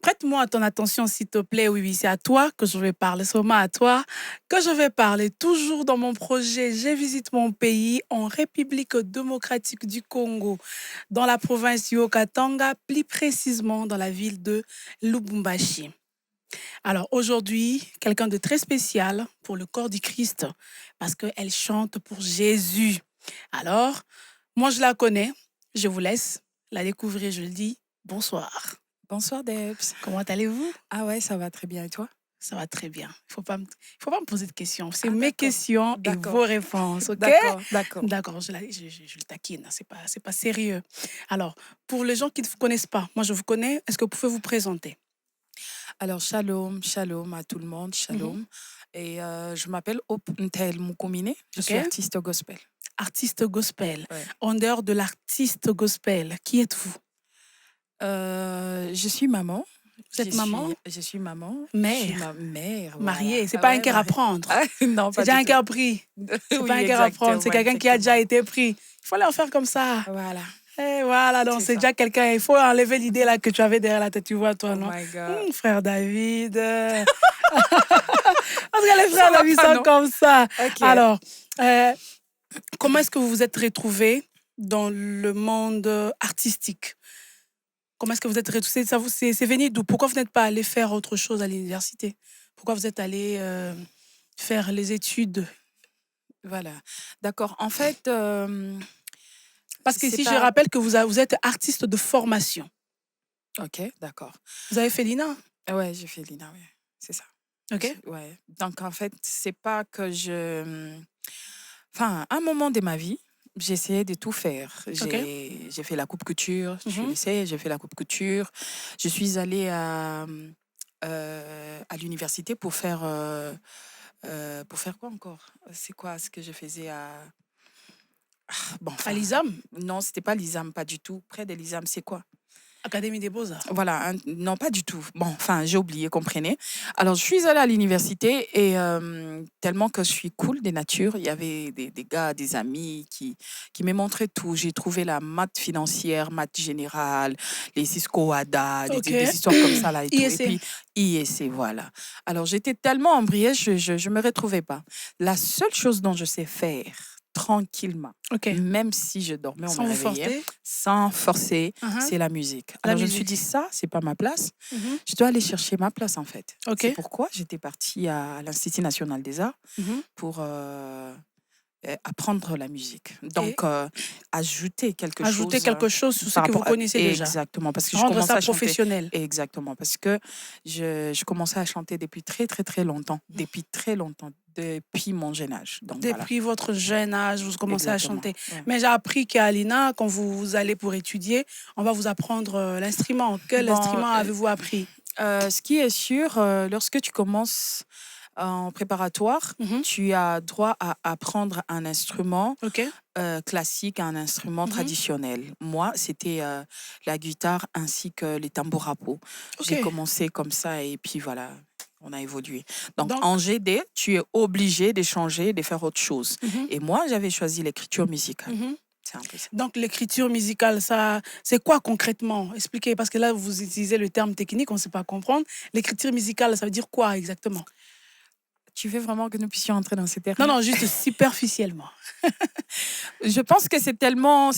prête-moi ton attention, s'il te plaît. Oui, oui, c'est à toi que je vais parler, seulement à toi que je vais parler. Toujours dans mon projet, je visite mon pays en République démocratique du Congo, dans la province du Haut-Katanga, plus précisément dans la ville de Lubumbashi. Alors aujourd'hui, quelqu'un de très spécial pour le corps du Christ, parce qu'elle chante pour Jésus. Alors, moi je la connais, je vous laisse la découvrir, je le dis. Bonsoir. Bonsoir Debs. Comment allez-vous? Ah ouais, ça va très bien. Et toi? Ça va très bien. Il faut pas me poser de questions. C'est Ah mes d'accord, questions et d'accord, vos réponses, ok? d'accord. D'accord, je le taquine, hein, c'est pas sérieux. Alors, pour les gens qui ne vous connaissent pas, moi je vous connais, est-ce que vous pouvez vous présenter? Alors shalom, shalom à tout le monde, Mhm. shalom. Et je m'appelle Hope Ntel Mukumine, je Ok? suis artiste gospel. Artiste gospel. Ouais. En dehors de l'artiste gospel, qui êtes-vous? Je suis maman. Vous êtes maman, Je suis maman. Je suis mère, ma mère, voilà. mariée. C'est Ah pas un ouais, cœur à Marie. prendre. Ah, non, C'est pas déjà du un tout. cœur pris. C'est pas Oui, un cœur à prendre, c'est exactement, quelqu'un qui a déjà exactement. été pris. Il faut leur faire comme ça. Voilà, Et voilà, donc c'est c'est ça. déjà quelqu'un. Il faut enlever l'idée là que tu avais derrière la tête, tu vois, toi, Oh non? my God. Frère David. Parce que les Ça frères va David pas, sont non? comme ça. Ok. Alors, euh, comment est-ce que vous vous êtes retrouvés dans le monde artistique? Comment est-ce que vous êtes retrouvés? C'est venu d'où? Pourquoi vous n'êtes pas allé faire autre chose à l'université? Pourquoi vous êtes allé faire les études? Voilà. D'accord. En fait, Parce c'est qu'ici, je pas. rappelle que vous êtes artiste de formation. Ok, d'accord. Vous avez fait l'INA, Ouais, j'ai fait l'INA, ouais. C'est ça. ok? Ouais. Donc, en fait, c'est pas que je. Enfin, à un moment de ma vie, j'ai essayé de tout faire. Ok? J'ai fait la coupe couture, tu Mhm. le sais, j'ai fait la coupe couture. Je suis allée à l'université pour faire quoi encore? C'est quoi ce que je faisais à. Bon, À enfin, l'ISAM, non, c'était pas l'ISAM, pas du tout. Près de l'ISAM, c'est quoi? Académie des Beaux-Arts. Voilà, non, pas du tout. Bon, enfin, j'ai oublié, comprenez. Alors, je suis allée à l'université et tellement que je suis cool des natures, il y avait des gars, des amis qui me montraient tout. J'ai trouvé la maths financière, maths générale, les Cisco ADA, Ok. des histoires comme ça là et tout. Et ISC. puis, IEC, voilà. Alors, j'étais tellement embrouillée, je me retrouvais pas. La seule chose dont je sais faire tranquillement, Ok. même si je dormais, on me Sans vous réveillait, forcer. sans forcer, Mhm. c'est la musique. La Alors je me suis musique. dit, ça, c'est pas ma place. Mhm. Je dois aller chercher ma place, en fait. Ok. C'est pourquoi j'étais partie à l'Institut national des arts Mhm. pour apprendre la musique. Et Donc, ajouter quelque ajouter chose quelque chose sur ce par que vous rapport à. connaissez déjà. Exactement, parce que je Rendre commençais ça à chanter. professionnel. Exactement, parce que je commençais à chanter depuis très, très, très longtemps. Depuis très longtemps. Depuis mon jeune âge. Donc, voilà. Depuis votre jeune âge, vous commencez à Exactement. chanter. Ouais. Mais j'ai appris qu'à l'INA, quand vous allez pour étudier, on va vous apprendre l'instrument. Quel Bon, instrument avez-vous appris? ce qui est sûr, lorsque tu commences en préparatoire, Mhm. tu as droit à apprendre un instrument Ok. classique, un instrument Mhm. traditionnel. Moi, c'était la guitare ainsi que les tambours à peau. Ok. J'ai commencé comme ça et puis voilà, on a évolué. Donc Donc, en GD, tu es obligé d'échanger, de faire autre chose. mhm. Et moi, j'avais choisi l'écriture musicale. Mhm. C'est un peu ça. Donc, l'écriture musicale, ça, c'est quoi concrètement? Expliquez, parce que là, vous utilisez le terme technique, on ne sait pas comprendre. L'écriture musicale, ça veut dire quoi exactement? Tu veux vraiment que nous puissions entrer dans ces Non, termes-là? non, juste superficiellement. Je pense que c'est tellement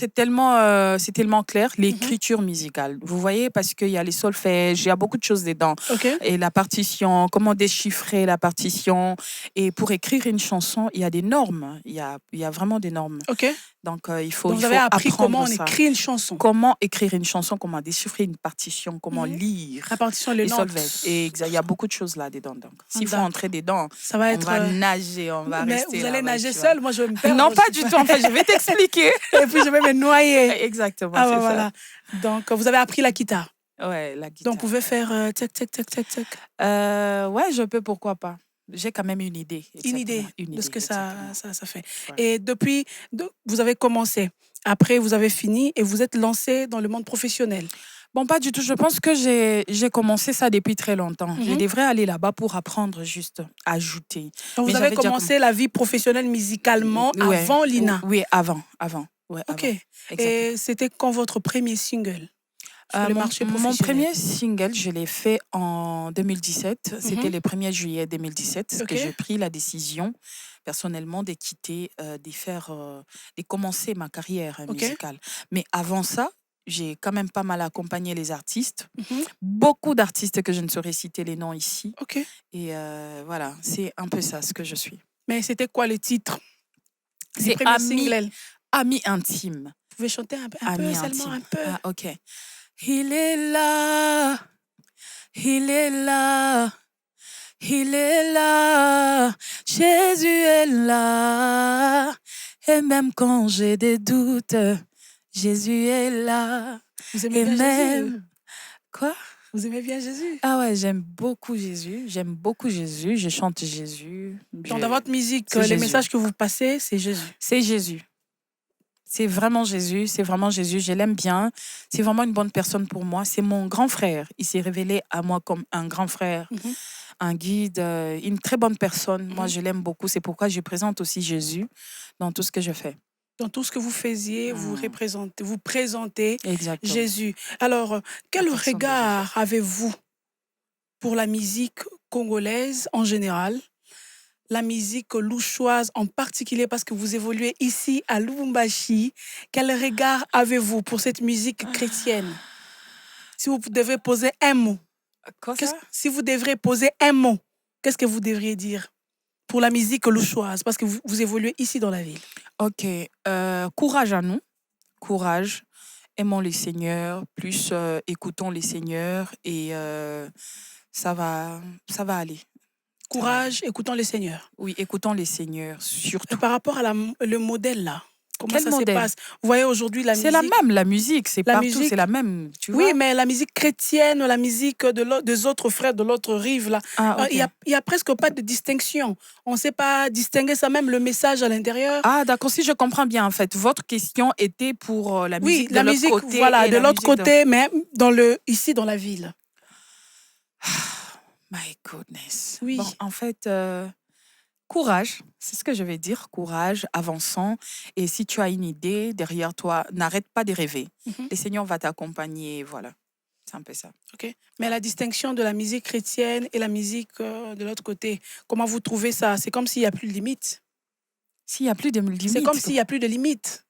clair, Mhm. l'écriture musicale. Vous voyez, parce qu'il y a les solfèges, il y a beaucoup de choses dedans. Ok. Et la partition, comment déchiffrer la partition. Et pour écrire une chanson, il y a des normes. Il y a vraiment des normes. Ok. Donc, Donc, il vous avez faut appris comment apprendre on ça. écrit une chanson. Comment écrire une chanson, comment déchiffrer une partition, comment Mhm. lire La partition, les les notes. solfèges. Et il y a beaucoup de choses là-dedans. Donc, s'il faut entrer D'accord. dedans, Ça va on être. va nager, on va Mais rester vous allez là-bas, nager tu vois. seul, moi je vais me perdre. Non, Je pas sais du pas. tout. En fait, je vais t'expliquer. Et puis je vais me noyer. Exactement, Ah bah c'est ça. voilà. Donc vous avez appris la guitare. Ouais, la Donc vous guitare. pouvez faire tac tac tac tac tac. Ouais, je peux, pourquoi pas. J'ai quand même une idée, Une exactement. idée Une de ce idée, que ça, exactement. ça fait. Ouais. Et depuis, vous avez commencé. Après, vous avez fini et vous êtes lancé dans le monde professionnel. Bon, pas du tout. Je pense que j'ai commencé ça depuis très longtemps. Je Mhm. devrais aller là-bas pour apprendre juste, ajouter. Donc Mais vous avez j'avais déjà commencé. commencé la vie professionnelle musicalement Ouais, avant l'INA. oui, avant. Ouais, Ok. avant. Exactement. Et c'était quand votre premier single? sur le Mon, marché mon professionnel? premier single, je l'ai fait en 2017. C'était Mhm. le 1er juillet 2017 Ok, que j'ai pris la décision personnellement de quitter, de commencer ma carrière ok. musicale. Mais avant ça, j'ai quand même pas mal accompagné les artistes. Mhm. Beaucoup d'artistes que je ne saurais citer les noms ici. Ok. Et voilà, c'est un peu ça ce que je suis. Mais c'était quoi le titre du C'est premier single? ami intime. Vous pouvez chanter un peu Ami seulement, intime. un peu. Ah, ok. Il est là, il est là, il est là, Jésus est là. Et même quand j'ai des doutes, Jésus est là. Vous aimez Et bien Jésus? même... Quoi? Vous aimez bien Jésus? Ah ouais, j'aime beaucoup Jésus. J'aime beaucoup Jésus. Je chante Jésus. Donc, dans votre musique, C'est les Jésus. messages que vous passez, c'est Jésus. C'est Jésus. C'est vraiment Jésus. C'est vraiment Jésus. Je l'aime bien. C'est vraiment une bonne personne pour moi. C'est mon grand frère. Il s'est révélé à moi comme un grand frère, Mhm. un guide, une très bonne personne. Moi, Mhm. je l'aime beaucoup. C'est pourquoi je présente aussi Jésus dans tout ce que je fais. Dans tout ce que vous faisiez, vous Mm. représentez, vous présentez Exactement. Jésus. Alors, quel personne de Jésus. regard avez-vous pour la musique congolaise en général, la musique louchoise en particulier parce que vous évoluez ici à Lubumbashi? Quel regard avez-vous pour cette musique chrétienne? Si vous devez poser un mot, Quoi ça? si vous devrez poser un mot, qu'est-ce que vous devriez dire pour la musique louchoise parce que vous évoluez ici dans la ville? Ok. Courage à nous. Courage. Aimons les seigneurs. Plus écoutons les seigneurs. Et ça va aller. Courage, écoutons le Seigneur. Oui, écoutons les seigneurs, Et surtout. par rapport à le modèle là, comment Quel ça se modèle? passe? Vous voyez aujourd'hui la C'est musique. la musique, c'est La partout, musique. c'est la même, tu Oui, vois. mais la musique chrétienne, la musique des autres frères de l'autre rive, là, Ah, ok. il y a presque pas de distinction. On ne sait pas distinguer ça, même le message à l'intérieur. Ah, d'accord, si je comprends bien, en fait, votre question était pour la Oui, musique de la l'autre musique, côté voilà, et de la l'autre musique côté, mais ici dans la ville. My goodness. Oui. Bon, en fait, courage, c'est ce que je vais dire, courage, avançons. Et si tu as une idée derrière toi, n'arrête pas de rêver. Mhm. Le Seigneur va t'accompagner, voilà. C'est un peu ça. Ok. Mais la distinction de la musique chrétienne et la musique de l'autre côté, comment vous trouvez ça? C'est comme s'il n'y a plus de limite. S'il n'y a plus de limite. C'est comme s'il n'y a plus de limite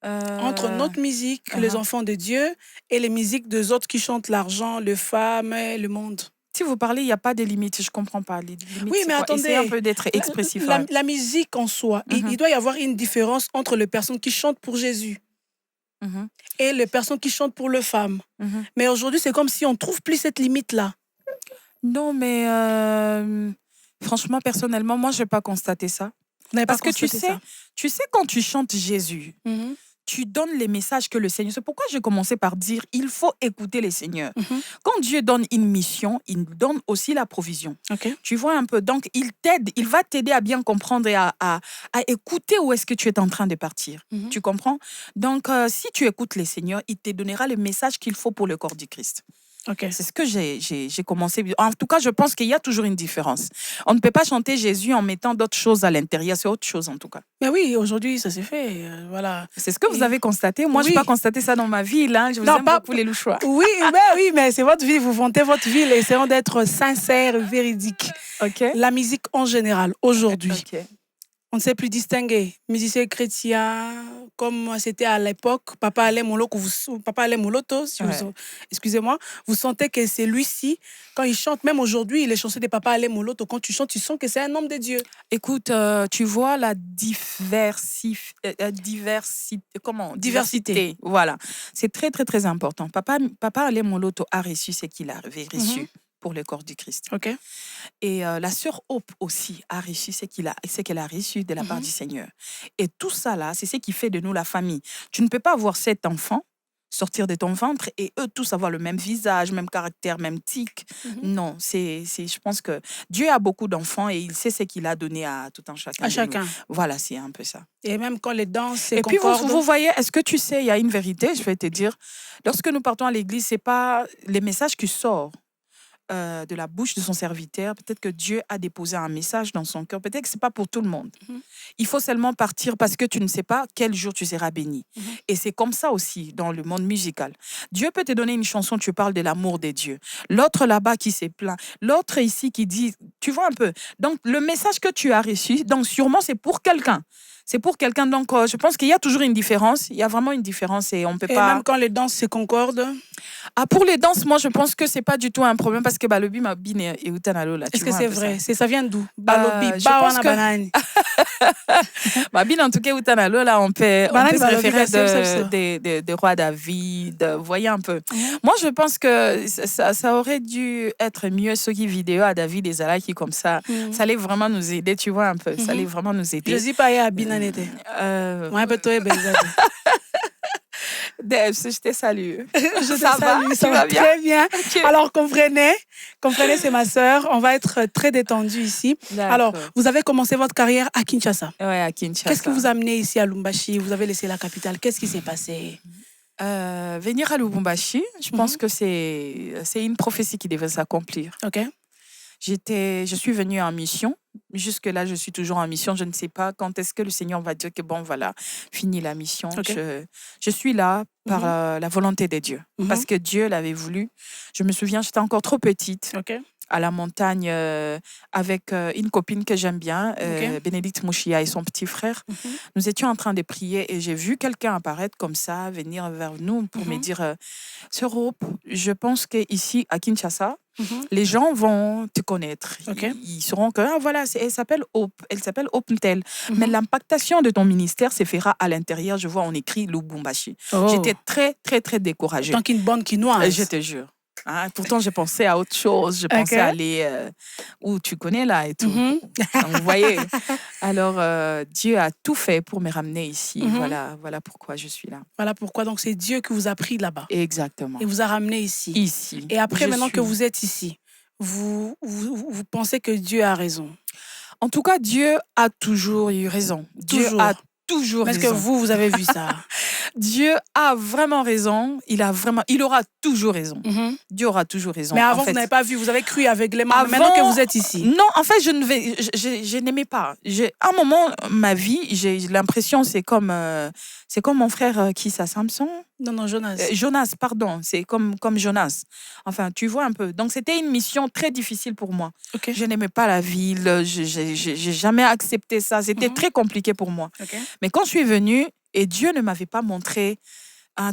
entre notre musique, les uh-huh. enfants de Dieu, et les musiques des autres qui chantent l'argent, les femmes, le monde. Si vous parlez, il n'y a pas de limite, je ne comprends pas. Les limites, Oui, mais c'est quoi? Essayez un attendez, peu d'être expressif. la musique en soi, il doit y avoir une différence entre les personnes qui chantent pour Jésus Mhm, et les personnes qui chantent pour les femmes. mhm. Mais aujourd'hui, c'est comme si on ne trouve plus cette limite-là. Non, mais franchement, personnellement, moi, je n'ai pas constaté ça. Vous n'avez pas Parce que constaté ça? tu sais, quand tu chantes Jésus, Mhm, tu donnes les messages que le Seigneur... C'est pourquoi j'ai commencé par dire, il faut écouter les Seigneurs. mhm. Quand Dieu donne une mission, il donne aussi la provision. Ok. Tu vois un peu, donc il t'aide, il va t'aider à bien comprendre et à écouter où est-ce que tu es en train de partir. Mhm. Tu comprends? Donc, si tu écoutes les Seigneurs, il te donnera le message qu'il faut pour le corps du Christ. Ok. C'est ce que j'ai commencé. En tout cas, je pense qu'il y a toujours une différence. On ne peut pas chanter Jésus en mettant d'autres choses à l'intérieur. C'est autre chose, en tout cas. Mais oui, aujourd'hui, ça s'est fait. Voilà. C'est ce que vous avez constaté. Moi, je Oui. n'ai pas constaté ça dans ma ville. Hein. Je vous Non, aime pas- beaucoup, les louchois. Oui, mais c'est votre vie, vous vantez votre ville, essayons d'être sincères, véridiques. OK? La musique en général, aujourd'hui, OK. on ne sait plus distinguer. Musicien chrétien, comme c'était à l'époque, Papa Alain Moloto, Ouais. excusez-moi, vous sentez que c'est lui-ci, quand il chante, même aujourd'hui, les chansons de Papa Alain Moloto, quand tu chantes, tu sens que c'est un homme de Dieu. Écoute, tu vois la diversité. Voilà. C'est très, très, très important. Papa Alain Moloto a reçu ce qu'il avait reçu pour le corps du Christ. Ok. Et la sœur Hope aussi a reçu ce qu'elle a reçu de la part du Seigneur. Et tout ça là, c'est ce qui fait de nous la famille. Tu ne peux pas avoir 7 enfants sortir de ton ventre et eux tous avoir le même visage, même caractère, même tic. Non, je pense que Dieu a beaucoup d'enfants et il sait ce qu'il a donné à tout un chacun. À chacun. Voilà, c'est un peu ça. Et même quand les danses se Et puis concordent. vous voyez, est-ce que tu sais, il y a une vérité, je vais te dire, lorsque nous partons à l'église, c'est pas les messages qui sortent. de la bouche de son serviteur. Peut-être que Dieu a déposé un message dans son cœur. Peut-être que ce n'est pas pour tout le monde. Il faut seulement partir parce que tu ne sais pas quel jour tu seras béni. Et c'est comme ça aussi dans le monde musical. Dieu peut te donner une chanson, tu parles de l'amour des dieux. L'autre là-bas qui s'est plaint. L'autre ici qui dit, tu vois un peu. Donc, le message que tu as reçu, donc sûrement c'est pour quelqu'un. C'est pour quelqu'un. Donc, je pense qu'il y a toujours une différence. Il y a vraiment une différence et on ne peut pas... Et même quand les danses se concordent. Ah, pour les danses, moi, je pense que c'est pas du tout un problème parce que balobi ma bine et utanalo là. Est-ce que c'est vrai? Ça vient d'où? Je Balobi, pense que- banani. Ma bine, en tout cas, utanalo là, on peut Banani, se balobi, référer ça. de roi David. Voyez un peu. Moi, je pense que ça aurait dû être mieux ce qui vidéo à David et Zalaki comme ça. Ça allait vraiment nous aider, tu vois un peu. Ça allait vraiment nous aider. Je dis pas à Binanete. Moi, peut être Debs, je te salue. Je te Ça va? salue, Tu ça vas va bien? très bien. Ok. Alors, comprenez, c'est ma sœur. On va être très détendu ici. D'accord. Alors, vous avez commencé votre carrière à Kinshasa. Ouais, à Kinshasa. Qu'est-ce qui vous a amené ici à Lumbashi? Vous avez laissé la capitale. Qu'est-ce qui s'est passé? Venir à Lubumbashi, je pense que c'est une prophétie qui devait s'accomplir. OK. Je suis venue en mission. Jusque-là, je suis toujours en mission. Je ne sais pas quand est-ce que le Seigneur va dire que bon, voilà, fini la mission. Ok. Je suis là par la volonté de Dieu. Parce que Dieu l'avait voulu. Je me souviens, j'étais encore trop petite. OK. À la montagne avec une copine que j'aime bien, Ok. Bénédicte Mouchia et son petit frère. Nous étions en train de prier et j'ai vu quelqu'un apparaître comme ça, venir vers nous pour me dire Sœur Hope, je pense qu'ici, à Kinshasa, les gens vont te connaître. Ok. Ils sauront que, ah, voilà, elle s'appelle Hope. Elle s'appelle Hope Ntel. Mais l'impactation de ton ministère se fera à l'intérieur. Je vois, on écrit Lubumbashi. Oh. J'étais très, très, très découragée. Tant qu'une bonne quinoise. Je te jure. Hein, pourtant, je pensais à autre chose. Je pensais aller où tu connais là et tout. Donc, vous voyez. Alors, Dieu a tout fait pour me ramener ici. Voilà pourquoi je suis là. Voilà pourquoi. Donc, c'est Dieu qui vous a pris là-bas. Exactement. Et vous a ramené ici. Ici. Et après, Je maintenant suis- que vous êtes ici, vous pensez que Dieu a raison. En tout cas, Dieu a toujours eu raison. Dieu Toujours. a toujours Est-ce que raison. vous avez vu ça? Dieu a vraiment raison. Il aura toujours raison. Dieu aura toujours raison. Mais En avant, fait, vous n'avez pas vu, vous avez cru aveuglément. Avant- Mais maintenant que vous êtes ici. Non, en fait, je n'aimais pas. À un moment, ma vie, j'ai l'impression, c'est comme mon frère qui ça, Samson. Non, Jonas. Jonas, pardon, c'est comme Jonas. Enfin, tu vois un peu. Donc, c'était une mission très difficile pour moi. OK. Je n'aimais pas la ville, j'ai jamais accepté ça. C'était très compliqué pour moi. OK. Mais quand je suis venue, et Dieu ne m'avait pas montré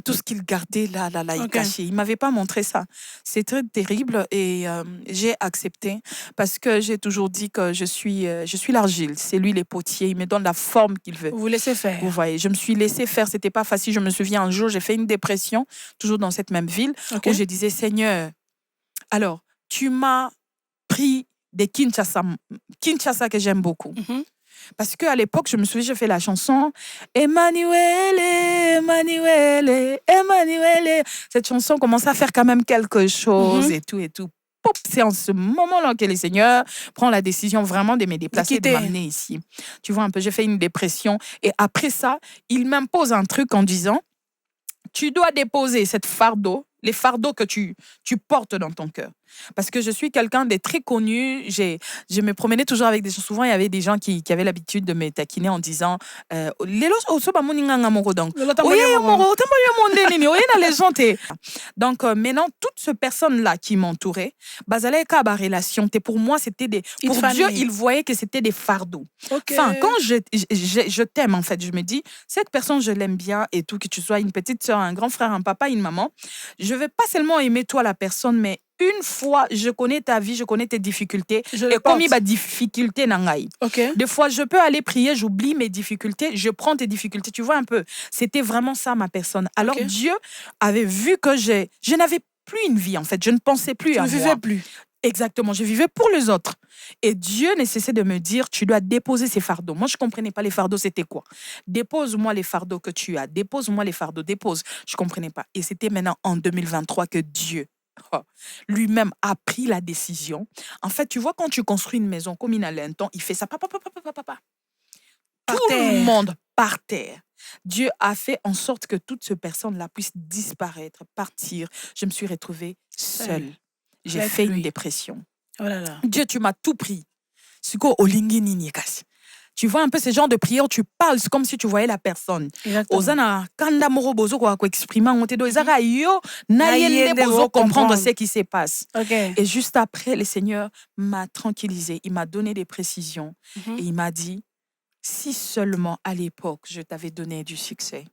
tout ce qu'il gardait là, il Ok. cachait. Il ne m'avait pas montré ça. C'est très terrible et j'ai accepté parce que j'ai toujours dit que je suis l'argile. C'est lui les potiers. Il me donne la forme qu'il veut. Vous laissez faire. Vous voyez, je me suis laissée faire. C'était pas facile. Je me souviens un jour, j'ai fait une dépression, toujours dans cette même ville, OK. où je disais, Seigneur, alors, tu m'as pris des Kinshasa que j'aime beaucoup. Parce qu'à l'époque, je me souviens, j'ai fait la chanson Emmanuel, Emmanuel, Emmanuel. Cette chanson commence à faire quand même quelque chose et tout et tout. Pop, c'est en ce moment-là que le Seigneur prend la décision vraiment de me déplacer, de quitter. m'amener ici. Tu vois un peu, j'ai fait une dépression. Et après ça, il m'impose un truc en disant, tu dois déposer cette fardeau, les fardeaux que tu portes dans ton cœur. Parce que je suis quelqu'un de très connu. Je me promenais toujours avec des gens. Souvent, il y avait des gens qui avaient l'habitude de me taquiner en disant donc maintenant, toutes ces personnes-là qui m'entouraient, relation, pour moi, c'était Une pour famille. Dieu, il voyait que c'était des fardeaux. OK. Enfin, quand je t'aime, en fait, je me dis, cette personne, je l'aime bien et tout, que tu sois une petite soeur, un grand frère, un papa, une maman, je vais pas seulement aimer toi, la personne, mais une fois, je connais ta vie, je connais tes difficultés. Je Et le comme porte. il y a difficulté, nangai. OK. Des fois, je peux aller prier, j'oublie mes difficultés, je prends tes difficultés. Tu vois un peu, c'était vraiment ça, ma personne. Alors, Ok. Dieu avait vu que je n'avais plus une vie, en fait. Je ne pensais plus Tu à ne moi. vivais plus. Exactement, je vivais pour les autres. Et Dieu ne cessait de me dire, tu dois déposer ces fardeaux. Moi, je ne comprenais pas les fardeaux, c'était quoi? Dépose-moi les fardeaux que tu as, dépose-moi les fardeaux, dépose. Je ne comprenais pas. Et c'était maintenant en 2023 que Dieu lui-même a pris la décision. En fait, tu vois, quand tu construis une maison, comme il a un temps, il fait ça, papa. Par Tout terre. le monde par terre. Dieu a fait en sorte que toute cette personne-là puisse disparaître, partir. Je me suis retrouvée seule. J'ai Avec fait une lui. dépression. Oh là là. Dieu, tu m'as tout pris. Siko olingi nini kasi. Tu vois un peu ce genre de prière où tu parles, c'est comme si tu voyais la personne. Exactement. Ozana kanda moro bozo ko exprimer on te do ezaka yo na yende Yende bozo bo comprendre comprendre. ce qui se passe. OK. Et juste après, le Seigneur m'a tranquillisé, il m'a donné des précisions Mhm. et il m'a dit si seulement à l'époque je t'avais donné du succès,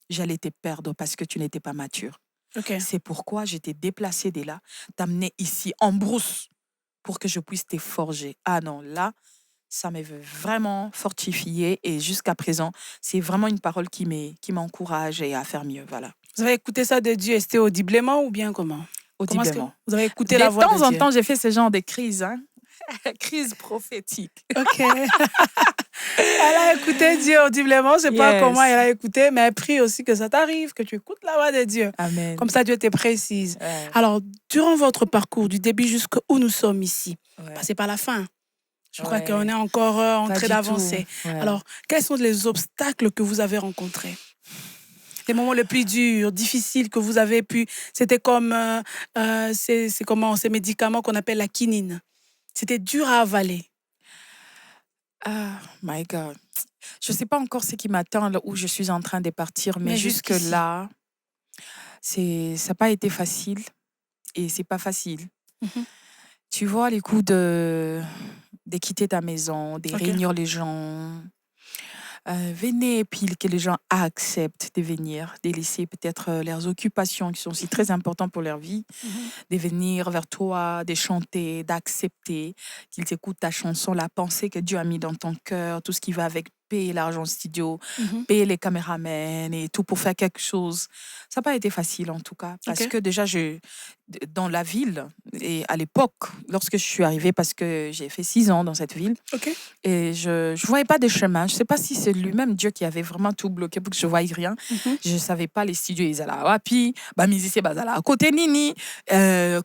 j'allais te perdre parce que tu n'étais pas mature. OK. C'est pourquoi je t'ai déplacé de là, t'amener ici en brousse pour que je puisse te forger. Ah non, là, ça m'avait vraiment fortifié et jusqu'à présent, c'est vraiment une parole qui m'encourage et à faire mieux. Voilà, Vous avez écouté ça de Dieu et c'était audiblement ou bien comment? Comment est-ce que audiblement. vous avez écouté la De voix de temps en Dieu? temps, j'ai fait ce genre de crise, hein? Crise prophétique. OK. Elle a écouté Dieu audiblement. Je ne sais pas Yes. comment elle a écouté, mais elle prie aussi que ça t'arrive, que tu écoutes la voix de Dieu. Amen. Comme ça, Dieu te précise. Ouais, Alors, durant votre parcours, du début jusqu'où nous sommes ici, ouais. c'est pas la fin. Je crois Ouais. qu'on est encore en Pas train du d'avancer. tout. Ouais. Alors, quels sont les obstacles que vous avez rencontrés? Les moments les plus durs, difficiles que vous avez pu... C'était comme ces médicaments qu'on appelle la quinine. C'était dur à avaler. Ah, my God. Je ne sais pas encore ce qui m'attend là où je suis en train de partir, mais Mais jusqu'ici. jusque-là, ça n'a pas été facile et c'est pas facile. Mhm. Tu vois, les coups de quitter ta maison, de Ok. réunir les gens, venez et puis que les gens acceptent de venir, de laisser peut-être leurs occupations qui sont aussi très importantes pour leur vie, Mhm. de venir vers toi, de chanter, d'accepter qu'ils écoutent ta chanson, la pensée que Dieu a mis dans ton cœur, tout ce qui va avec payer l'argent studio, Mhm. payer les caméramans et tout pour faire quelque chose. Ça n'a pas été facile en tout cas, parce Ok. que déjà, dans la ville, et à l'époque, lorsque je suis arrivée, parce que j'ai fait 6 ans dans cette ville, Ok. et je ne voyais pas de chemin. Je ne sais pas si c'est lui-même, Dieu, qui avait vraiment tout bloqué pour que je ne voie rien. Mhm. Je ne savais pas les studios, ils allaient à Wapi, musicien, ils allaient à côté Nini,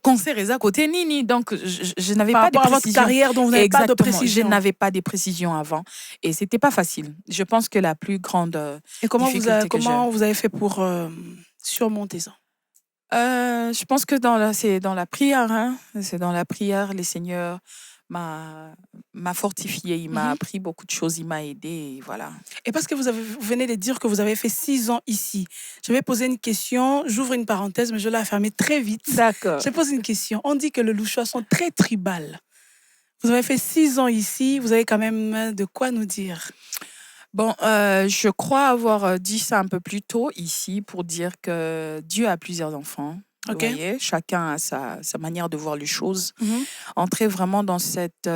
concert, ils à côté Nini. Donc, je n'avais Par pas de rapport à votre précision. carrière dont vous n'avez pas de Exactement, je précision. n'avais pas de précision avant. Et ce n'était pas facile. Je pense que la plus grande Et comment difficulté que comment vous avez fait pour surmonter ça? je pense que c'est dans la prière. Hein. C'est dans la prière, le Seigneur m'a fortifié, il m'a Mhm. appris beaucoup de choses, il m'a aidé, et voilà. Et parce que vous venez de dire que vous avez fait 6 ans ici, je vais poser une question, j'ouvre une parenthèse, mais je vais la fermer très vite. D'accord. Je pose une question. On dit que les Louchois sont très tribales. Vous avez fait 6 ans ici, vous avez quand même de quoi nous dire. Bon, je crois avoir dit ça un peu plus tôt ici pour dire que Dieu a plusieurs enfants. Vous Ok. voyez, chacun a sa manière de voir les choses. Mhm. Entrer vraiment dans cette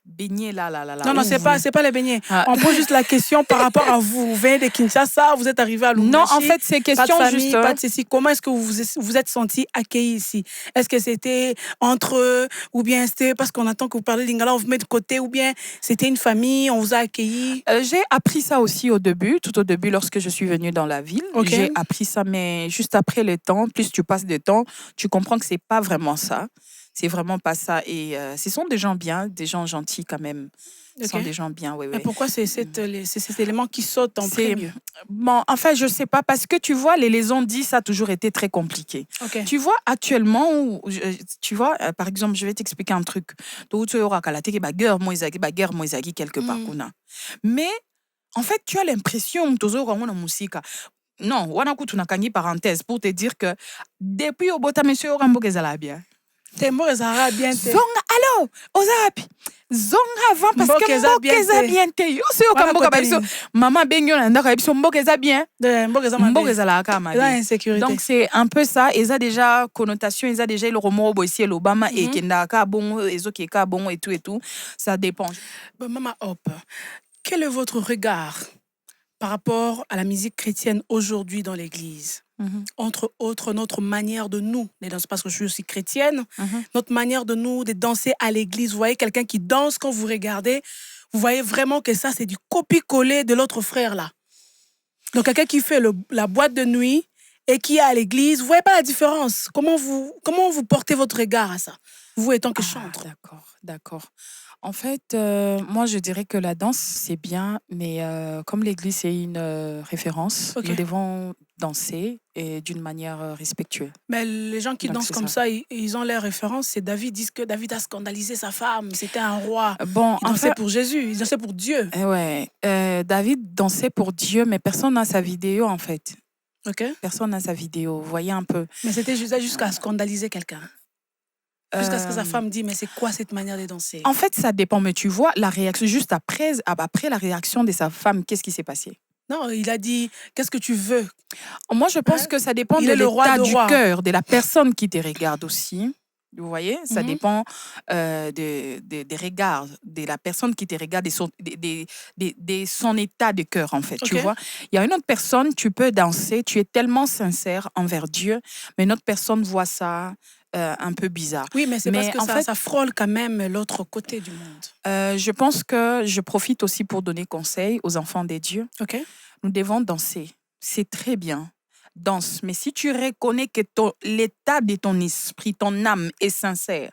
baignée là. Non, où c'est vous- pas les beignets. Ah. On pose juste la question par rapport à vous. Vous venez de Kinshasa, vous êtes arrivé à Non, Lubumbashi. en fait, c'est Pas de question famille, juste. pas de ceci. Comment est-ce que vous êtes senti accueilli ici? Est-ce que c'était entre eux ou bien c'était parce qu'on attend que vous parlez lingala, on vous met de côté ou bien c'était une famille, on vous a accueilli? J'ai appris ça aussi tout au début, lorsque je suis venue dans la ville. Ok. J'ai appris ça, mais juste après le temps, plus tu passes de temps, tu comprends que c'est pas vraiment ça. C'est vraiment pas ça. Et ce sont des gens bien, des gens gentils quand même. Ce sont Ok. des gens bien, oui, Mais oui. pourquoi c'est cet élément qui saute en C'est- premier? Bon, enfin, je sais pas, parce que tu vois, les liaisons dit ça a toujours été très compliqué. Ok. Tu vois, actuellement, tu vois, par exemple, je vais t'expliquer un truc. Quelque part, Mm. kuna. Mais, en fait, tu as l'impression, non, wana kutu nakangi parenthèse pour te dire que depuis au bota monsieur Rambo Gezala bien. T'es mort et Zara bien te. Zonga, allo, ozapi. Zonga avant parce Mboka que eza bien Mboka te. bien te. Yo se Wana okamboka kote biso. nini? Maman benyo na ndaka biso Mboka bien. Mboka eza mabe. Mboka ezala ka Eza mabe. insécurité. Donc c'est un peu ça, et ça déjà connotation, et ça déjà le romo ici l'Obama et kenda ka bon ezo ki ka bon et tout, ça dépend. Bon, Maman Hop, quel est votre regard par rapport à la musique chrétienne aujourd'hui dans l'église? Entre autres, notre manière de nous, de danser, parce que je suis aussi chrétienne, notre manière de nous, de danser à l'église. Vous voyez quelqu'un qui danse, quand vous regardez, vous voyez vraiment que ça, c'est du copier-coller de l'autre frère là. Donc, quelqu'un qui fait la boîte de nuit et qui est à l'église, vous voyez pas la différence. Comment vous portez votre regard à ça, vous étant que Ah, chantre? d'accord. En fait, moi, je dirais que la danse, c'est bien, mais comme l'Église est une référence, Ok. nous devons danser et d'une manière respectueuse. Mais les gens qui Donc, dansent c'est comme ça. ça, ils ont leurs références. C'est David, ils disent que David a scandalisé sa femme. C'était un roi. Bon, Il en dansait fait, pour Jésus, il dansait pour Dieu. ouais, David dansait pour Dieu, mais personne n'a sa vidéo, en fait. Ok. Personne n'a sa vidéo. Vous voyez un peu. Mais c'était juste jusqu'à scandaliser quelqu'un. Jusqu'à ce que sa Euh, femme dise, mais c'est quoi cette manière de danser? En fait, ça dépend, mais tu vois, la réaction, juste après la réaction de sa femme, qu'est-ce qui s'est passé? Non, il a dit, qu'est-ce que tu veux? Moi, je pense Hein? que ça dépend Il de est le roi l'état de du rois. cœur, de la personne qui te regarde aussi. Vous voyez, ça Mhm. dépend des regards, de la personne qui te regarde, de son état de cœur, en fait. Tu Ok. vois, il y a une autre personne, tu peux danser, tu es tellement sincère envers Dieu, mais une autre personne voit ça un peu bizarre. Oui, mais c'est parce Mais que en fait, ça frôle quand même l'autre côté du monde. je pense que je profite aussi pour donner conseil aux enfants des dieux. Ok. Nous devons danser. C'est très bien. Danse. Mais si tu reconnais que l'état de ton esprit, ton âme est sincère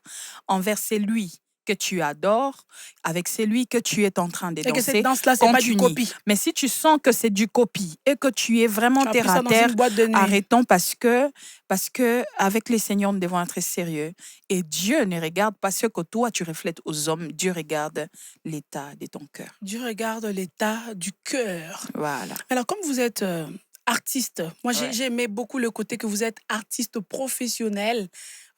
envers celui que tu adores, avec celui que tu es en train de Et que cette danser, danse-là, c'est pas du continue. copie. Mais si tu sens que c'est du copie et que tu es vraiment Tu as terre pris ça à dans terre, une boîte de nuit. arrêtons parce que avec les seigneurs, nous devons être sérieux. Et Dieu ne regarde pas ce que toi tu reflètes aux hommes. Dieu regarde l'état de ton cœur. Dieu regarde l'état du cœur. Voilà. Alors, comme vous êtes artiste, moi Ouais. j'ai aimé beaucoup le côté que vous êtes artiste professionnel.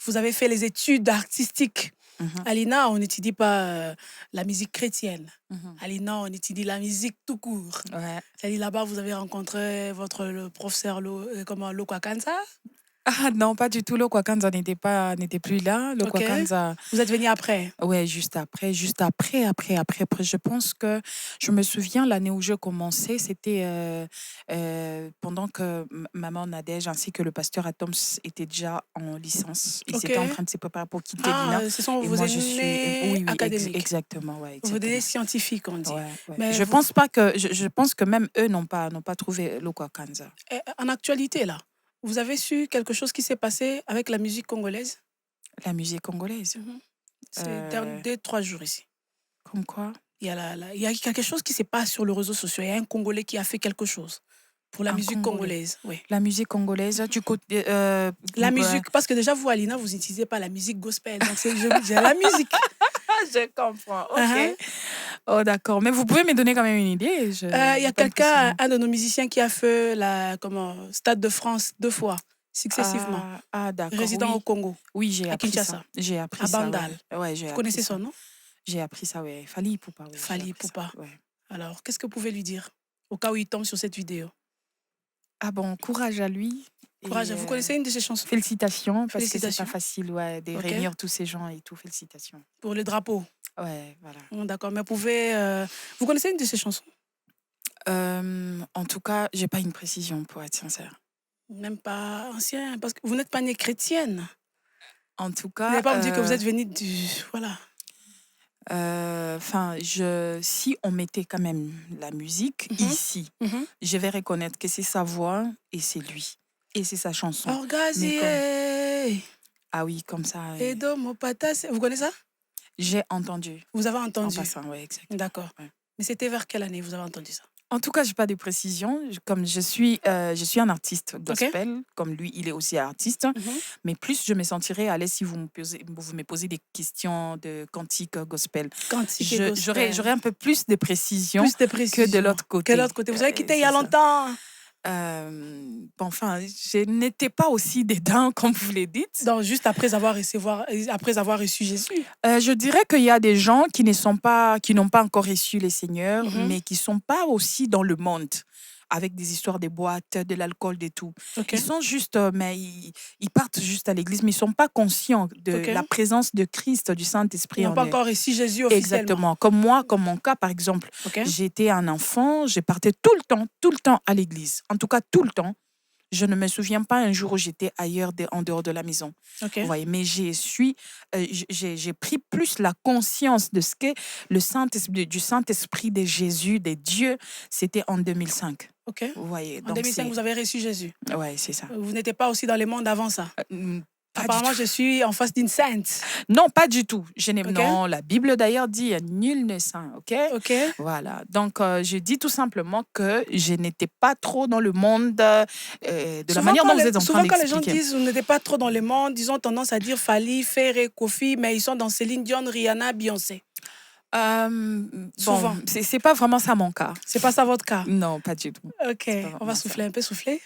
Vous avez fait les études artistiques. Mhm, À l'INA, on n'étudie pas la musique chrétienne. mhm. À l'INA, on étudie la musique tout court. Ouais. C'est-à-dire là-bas, vous avez rencontré le professeur Lokwa Kanza. Ah non, pas du tout. Le Kwakanza n'était plus là. Le Ok. Kwakanza, Vous êtes venu après. ouais, après. Je pense que je me souviens l'année où je commençais, c'était pendant que maman Nadège ainsi que le pasteur Atoms étaient déjà en licence. Ils Ok. étaient en train de se préparer pour quitter Ah, l'INA. ce sont Et vos moi, je suis. aînés Oui, académiques. exactement. Ouais, Vos aînés exactement. scientifiques, on dit. Ouais, ouais. Mais Je pense pas que je pense que même eux n'ont pas trouvé le Kwakanza. en actualité, là, vous avez su quelque chose qui s'est passé avec la musique congolaise? La musique congolaise. Mhm. C'est Euh, 2, 3 jours ici. Comme quoi? Il y a quelque chose qui se passe sur le réseau social. Il y a un Congolais qui a fait quelque chose pour la Un musique Congolais. congolaise. Oui. La musique congolaise, du côté. La musique, parce que déjà, vous, Alina, vous n'utilisez pas la musique gospel. Donc, je la musique. Je comprends, Uh-huh. ok. Oh, d'accord. Mais vous pouvez me donner quand même une idée. Il y a J'ai pas une quelqu'un, précision. un de nos musiciens qui a fait Stade de France 2 fois, successivement, D'accord, résident au oui. Congo, Oui, j'ai à appris ça. Kinshasa, J'ai appris à ça, Bandal. ouais. Ouais, j'ai Vous appris connaissez ça. son nom? J'ai appris ça, ouais. Fali Poupa, oui. J'ai Fali appris ça, Poupa. ouais. Alors, qu'est-ce que vous pouvez lui dire au cas où il tombe sur cette vidéo? Ah bon, courage à lui. Courage. Et Vous connaissez une de ses chansons? félicitations, parce que c'est pas Félicitations. facile, ouais, de Ok. réunir tous ces gens et tout. Félicitations. Pour le drapeau. Ouais, voilà. D'accord, mais vous connaissez une de ses chansons? En tout cas, j'ai pas une précision, pour être sincère. Même pas ancien, parce que vous n'êtes pas née chrétienne. En tout Vous n'allez cas, pas me dire que vous êtes venue du... Voilà. enfin, si on mettait quand même la musique Mhm. ici, Mhm. je vais reconnaître que c'est sa voix et c'est lui. Et c'est sa chanson. Orgazie, Ah oui, comme ça. Edo Mopata, vous connaissez ça? J'ai entendu. Vous avez En entendu? passant, oui, exact. D'accord. Ouais. Mais c'était vers quelle année vous avez entendu ça? En tout cas, j'ai pas de précision. Comme je suis un artiste gospel, comme lui, il est aussi artiste. Mhm. Mais plus, je me sentirais à l'aise si vous me posez des questions de cantique gospel. Cantique et gospel. J'aurais un peu plus de précision Plus de précision. que de l'autre côté. Que l'autre côté. Vous avez quitté il y a c'est ça. longtemps. Bon, enfin, je n'étais pas aussi dedans, comme vous le dites. Donc, juste après avoir reçu Jésus. Je dirais qu'il y a des gens qui n'ont pas encore reçu les Seigneurs, Mhm. mais qui ne sont pas aussi dans le monde, avec des histoires de boîtes, de l'alcool, de tout. Ok. Ils sont juste, mais ils partent juste à l'église, mais ils ne sont pas conscients de Ok. la présence de Christ, du Ils Saint-Esprit n'ont en pas eux. encore reçu Jésus officiellement. Exactement. Comme moi, comme mon cas, par exemple, Ok. j'étais un enfant, je partais tout le temps à l'église. En tout cas, tout le temps. Je ne me souviens pas un jour où j'étais ailleurs, en dehors de la maison. Ok. Vous voyez, mais j'ai pris plus la conscience de ce que du Saint-Esprit de Jésus, de Dieu, c'était en 2005. OK. Vous voyez, En donc 2005, vous avez reçu Jésus. ouais, c'est ça. Vous n'étiez pas aussi dans le monde avant ça. Pas du Apparemment, tout. je suis en face d'une sainte. Non, pas du tout. OK. Non, la Bible d'ailleurs dit nul n'est saint, ok? OK. Voilà. Donc, je dis tout simplement que je n'étais pas trop dans le monde de la manière dont vous êtes en train Souvent, quand les gens d'expliquer. disent vous n'êtes pas trop dans le monde, ils ont tendance à dire Fally, Ferré, Kofi, mais ils sont dans Céline Dion, Rihanna, Beyoncé. Souvent. Bon, c'est pas vraiment ça mon cas. C'est pas ça votre cas. Non, pas du tout. OK. pas On vraiment va ça. souffler un peu, souffler.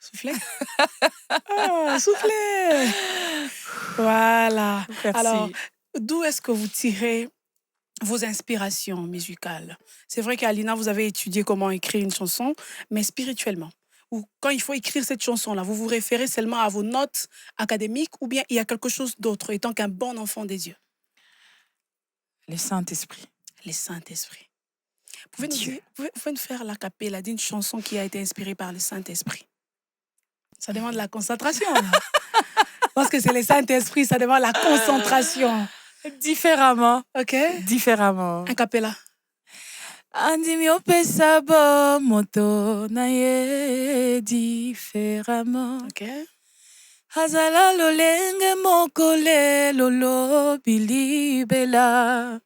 Souffler. Ah, souffler. Voilà. Merci. Alors, d'où est-ce que vous tirez vos inspirations musicales? C'est vrai qu'à l'INA, vous avez étudié comment écrire une chanson, mais spirituellement. Ou quand il faut écrire cette chanson-là, vous vous référez seulement à vos notes académiques ou bien il y a quelque chose d'autre, étant qu'un bon enfant des dieux? Le Saint-Esprit. Le Saint-Esprit. Pouvez-nous Dieu. dire, pouvez-nous faire la cappella d'une chanson qui a été inspirée par le Saint-Esprit? Ça demande la concentration. Là. Parce que c'est le Saint-Esprit, ça demande la concentration. Différemment. OK? Différemment. Un cappella. Andimi opesa bo moto na ye différemment. OK? Azala lolenge mokole lolo bilibela.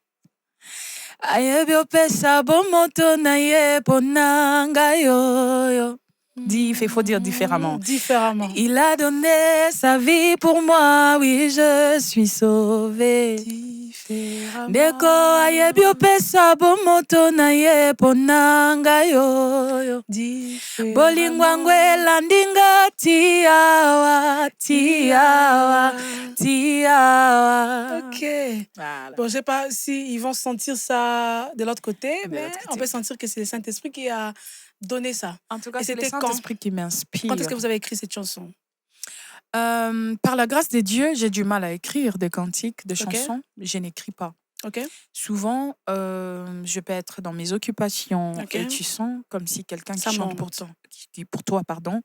Ayebi opesa bo moto na ye ponanga yo. Il faut dire différemment. Différemment. Il a donné sa vie pour moi, oui, je suis sauvée. Différemment. Deko ayebi opesa bo moto na ye ponanga yo. Différemment. Bolingwangwe landinga tiawa. OK. Voilà. Bon, je ne sais pas si ils vont sentir ça de l'autre côté, De mais l'autre côté. on peut sentir que c'est le Saint-Esprit qui a donné ça. En tout cas, Et c'est le c'était quand? Saint-Esprit qui m'inspire. Quand est-ce que vous avez écrit cette chanson? Par la grâce de Dieu, j'ai du mal à écrire des cantiques, des OK. chansons. Je n'écris pas. OK? Souvent, je peux être dans mes occupations OK. et tu sens comme si quelqu'un Ça qui chante monte. pour toi, pardon,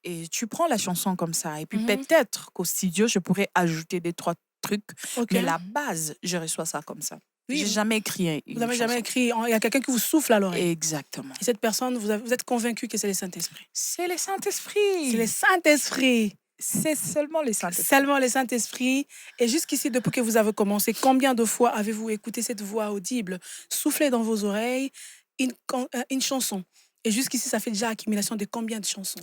et tu prends la chanson comme ça. Et puis Mhm. peut-être qu'au studio, je pourrais ajouter des trois trucs, OK. mais la base, je reçois ça comme ça. Oui, J'ai jamais écrit vous une n'avez jamais chanson. écrit. Il y a quelqu'un qui vous souffle à l'oreille. Exactement. Et cette personne, vous êtes convaincu que c'est le Saint-Esprit. C'est le C'est Saint-Esprit. le Saint-Esprit. C'est seulement le Saint-Esprit. Seulement le Saint-Esprit. Et jusqu'ici, depuis que vous avez commencé, combien de fois avez-vous écouté cette voix audible souffler dans vos oreilles une chanson? Et jusqu'ici, ça fait déjà accumulation de combien de chansons?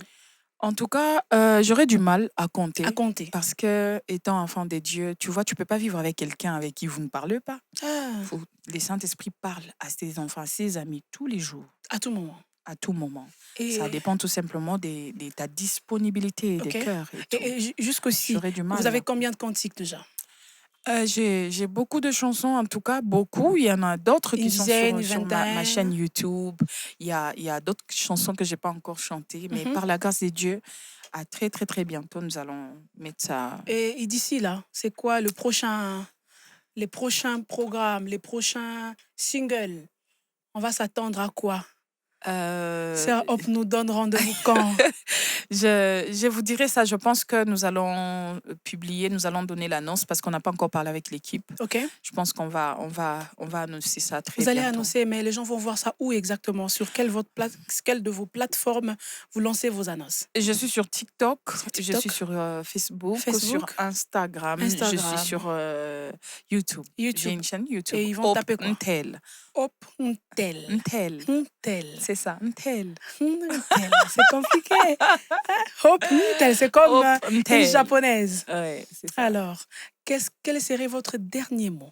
En tout cas, j'aurais du mal à compter. À compter. Parce que, étant enfant de Dieu, tu vois, tu peux pas vivre avec quelqu'un avec qui vous ne parlez pas. Ah, Le Saint-Esprit parle à ses enfants, à ses amis tous les jours, à tout moment. à tout moment. Et, Ça dépend tout simplement de ta disponibilité Ok. des cœurs et tout. et jusqu'aussi, J'aurais du mal. vous avez combien de cantiques déjà? J'ai beaucoup de chansons, en tout cas, beaucoup. Il y en a d'autres qui Une sont dizaine, une sur ma vingtaine. chaîne YouTube. Il y a d'autres chansons que je n'ai pas encore chantées, mais Mhm. par la grâce de Dieu, à très, très, très bientôt, nous allons mettre ça. Et d'ici là, c'est quoi les prochains programmes, les prochains singles? On va s'attendre à quoi? Sœur Hope nous donne rendez-vous quand? Je vous dirai ça. Je pense que nous allons publier, nous allons donner l'annonce parce qu'on n'a pas encore parlé avec l'équipe. OK. Je pense qu'on va annoncer ça très Vous allez bientôt. annoncer, mais les gens vont voir ça où exactement? Sur quelle de vos plateformes vous lancez vos annonces? Je suis sur TikTok, je TikTok. suis sur Facebook, Facebook. sur Instagram, je Instagram. suis sur YouTube. J'ai YouTube. une chaîne YouTube. Et ils vont taper quoi? Ntel. Hop, Ntel. Ntel. Ntel. C'est ça, Ntel. Ntel. C'est compliqué. Hop, Ntel. C'est comme Hop, une Ntel. japonaise. Ouais, c'est ça. Alors, quel serait votre dernier mot?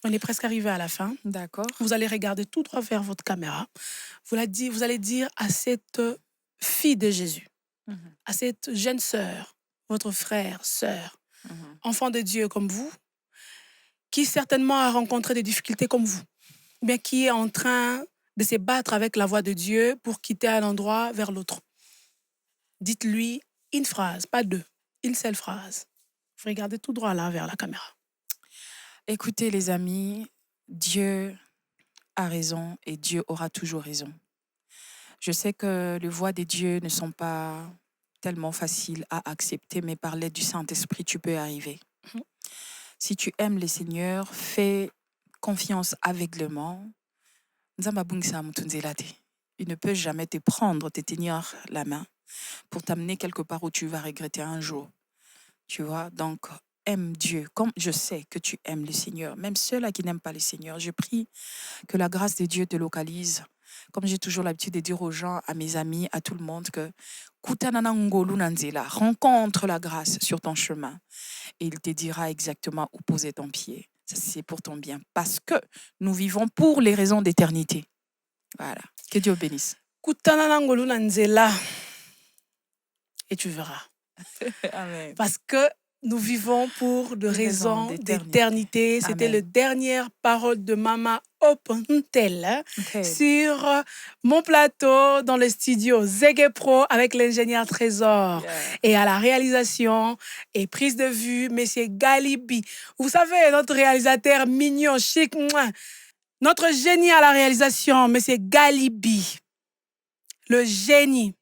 On est presque arrivé à la fin. D'accord. Vous allez regarder tout droit vers votre caméra. Vous allez dire à cette fille de Jésus, Mhm, à cette jeune sœur, votre frère, sœur, mhm. enfant de Dieu comme vous, qui certainement a rencontré des difficultés comme vous, ou bien qui est en train de se battre avec la voix de Dieu pour quitter un endroit vers l'autre. Dites-lui une phrase, pas deux, une seule phrase. Vous regardez tout droit là vers la caméra. Écoutez les amis, Dieu a raison et Dieu aura toujours raison. Je sais que les voix de Dieu ne sont pas tellement faciles à accepter, mais par l'aide du Saint-Esprit, tu peux y arriver. Mhm. Si tu aimes le Seigneur, fais confiance aveuglément. Nzamba bungisa mutu nzela te. il ne peut jamais te prendre, te tenir la main pour t'amener quelque part où tu vas regretter un jour. Tu vois, donc aime Dieu, comme je sais que tu aimes le Seigneur, même ceux-là qui n'aiment pas le Seigneur. Je prie que la grâce de Dieu te localise. Comme j'ai toujours l'habitude de dire aux gens, à mes amis, à tout le monde, que Kutanana ngolu nanzela, rencontre la grâce sur ton chemin et il te dira exactement où poser ton pied. Ça, c'est pour ton bien, parce que nous vivons pour les raisons d'éternité. Voilà. Que Dieu bénisse. Kutana na ngolu na nzela. Et tu verras. Amen. Parce que nous vivons pour de raisons raisons d'éternité. C'était Amen. la dernière parole de Mama Opentel Okay. sur mon plateau dans le studio Zege Pro avec l'ingénieur Trésor. Yeah. Et à la réalisation et prise de vue, Monsieur Galibi. Vous savez, notre réalisateur mignon, chic, mouah. Notre génie à la réalisation, Monsieur Galibi. Le génie.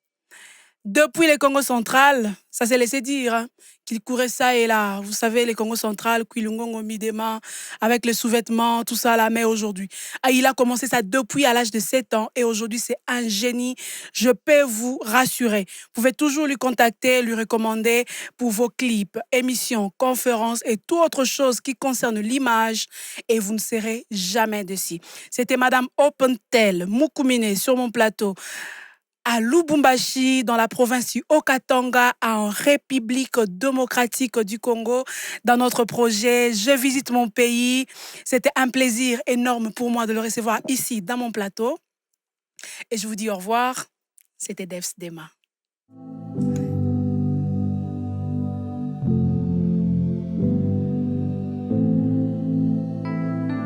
Depuis le Congo central, ça s'est laissé dire hein, qu'il courait ça et là. Vous savez, le Congo central, Kwilungongo Midema, avec les sous-vêtements, tout ça à la mer aujourd'hui. Ah, il a commencé ça depuis à l'âge de 7 ans et aujourd'hui, c'est un génie. Je peux vous rassurer. Vous pouvez toujours lui contacter, lui recommander pour vos clips, émissions, conférences et toute autre chose qui concerne l'image et vous ne serez jamais déçus. C'était Madame Opentel Mukumine sur mon plateau à Lubumbashi, dans la province du Haut-Katanga, en République démocratique du Congo, dans notre projet Je visite mon pays. C'était un plaisir énorme pour moi de le recevoir ici, dans mon plateau. Et je vous dis au revoir. C'était Devs Dema.